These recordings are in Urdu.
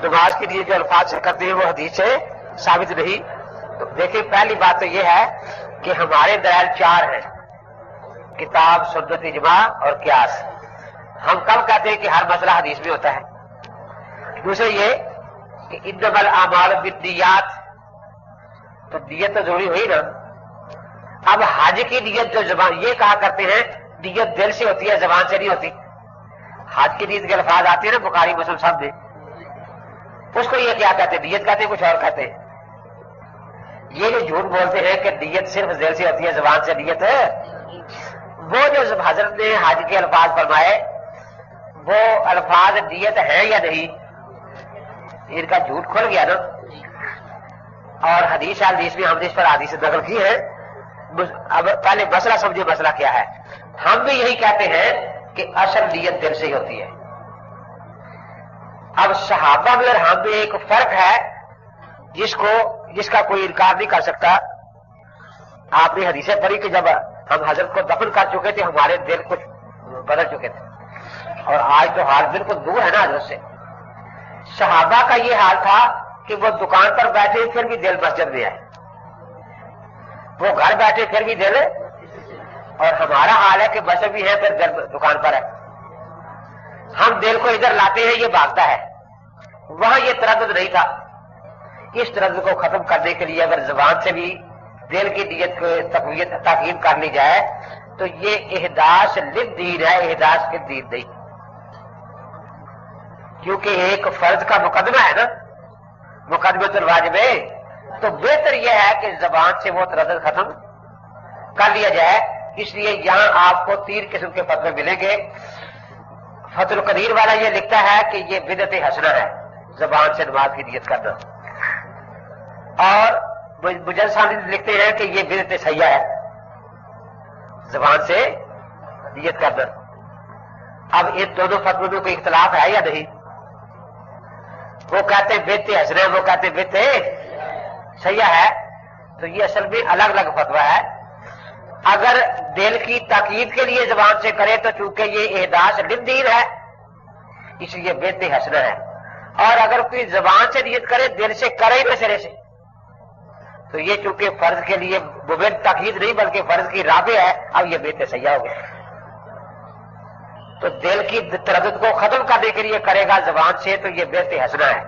نماز کے لیے جو الفاظ کرتے ہیں وہ حدیث سے ثابت نہیں. تو دیکھیں پہلی بات تو یہ ہے کہ ہمارے دلائل چار ہیں: کتاب، سنت، اجماع اور قیاس. ہم کب کہتے ہیں کہ ہر مسئلہ حدیث میں ہوتا ہے؟ دوسرے یہ کہ انما الاعمال بالنیات، تو نیت تو ضروری ہوئی نا. اب حج کی نیت جو زبان یہ کہا کرتے ہیں نیت دل سے ہوتی ہے، زبان سے نہیں ہوتی. حج کی نیت کے الفاظ آتے ہیں نا بخاری مسلم سب میں، اس کو یہ کیا کہتے ہیں؟ نیت کہتے ہیں، کچھ اور کہتے ہیں. یہ جو جھوٹ بولتے ہیں کہ نیت صرف دل سے ہوتی ہے، زبان سے نیت ہے، وہ جو حضرت نے حج کے الفاظ فرمائے وہ الفاظ نیت ہے یا نہیں؟ ان کا جھوٹ کھل گیا نا. اور حدیث میں ہم نے اس پر حدیث نقل کی ہے. اب پہلے مسئلہ سمجھے، مسئلہ کیا ہے. ہم بھی یہی کہتے ہیں کہ اصل نیت دل سے ہی ہوتی ہے. اب صحابہ میں اور ہم میں ایک فرق ہے جس کا کوئی انکار نہیں کر سکتا. آپ نے حدیثیں پڑھی کہ جب ہم حضرت کو دفن کر چکے تھے ہمارے دل کچھ بدل چکے تھے، اور آج تو حال بالکل دور ہے نا حضرت سے. صحابہ کا یہ حال تھا کہ وہ دکان پر بیٹھے پھر بھی دل مسجد میں ہے، وہ گھر بیٹھے پھر بھی دل، اور ہمارا حال ہے کہ بس بھی ہے پھر دل دکان پر ہے. ہم دل کو ادھر لاتے ہیں، یہ بھاگتا ہے. وہاں یہ تردد نہیں تھا. اس تردد کو ختم کرنے کے لیے اگر زبان سے بھی دل کی نیت کو تقویت کر لی جائے تو یہ احداث للدین ہے، احداث للدین نہیں. کیونکہ ایک فرض کا مقدمہ ہے نا، مقدمۃ الواجب، تو بہتر یہ ہے کہ زبان سے وہ تردد ختم کر لیا جائے. اس لیے یہاں آپ کو 3 قسم کے فتوے ملیں گے. فتح القدیر والا یہ لکھتا ہے کہ یہ بدعت حسنہ ہے، زبان سے نماز کی نیت کرنا. اور مجد ثانی لکھتے ہیں کہ یہ بدعت سیاح ہے، زبان سے نیت کرنا. اب ان دونوں فتووں میں کوئی اختلاف ہے یا نہیں؟ وہ کہتے ہیں بدعت حسنہ، وہ کہتے ہیں بدعت سیاح ہے. تو یہ اصل میں الگ الگ فتویٰ ہے. اگر دل کی تاکید کے لیے زبان سے کرے تو چونکہ یہ احداث للدین ہے اس لیے بدعت حسنہ ہے. اور اگر کوئی زبان سے نیت کرے، دل سے کرے ہی نہ سرے سے، تو یہ چونکہ فرض کے لیے مبین تاکید نہیں بلکہ فرض کی رابع ہے، اب یہ بدعت سیاح ہو گیا. تو دل کی تردد کو ختم کرنے کے لیے کرے گا زبان سے تو یہ بدعت حسنہ ہے.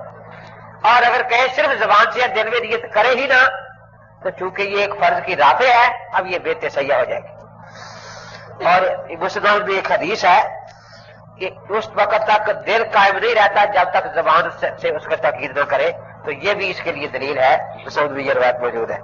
اور اگر کہے صرف زبان سے دل میں نیت کرے ہی نہ تو چونکہ یہ ایک فرض کی رافع ہے، اب یہ بدعت سیاح ہو جائے گی. اور مسلم میں ایک حدیث ہے کہ اس وقت تک دل قائم نہیں رہتا جب تک زبان سے اس کا تاکید نہ کرے. تو یہ بھی اس کے لیے دلیل ہے، مسلم میں یہ روایت موجود ہے.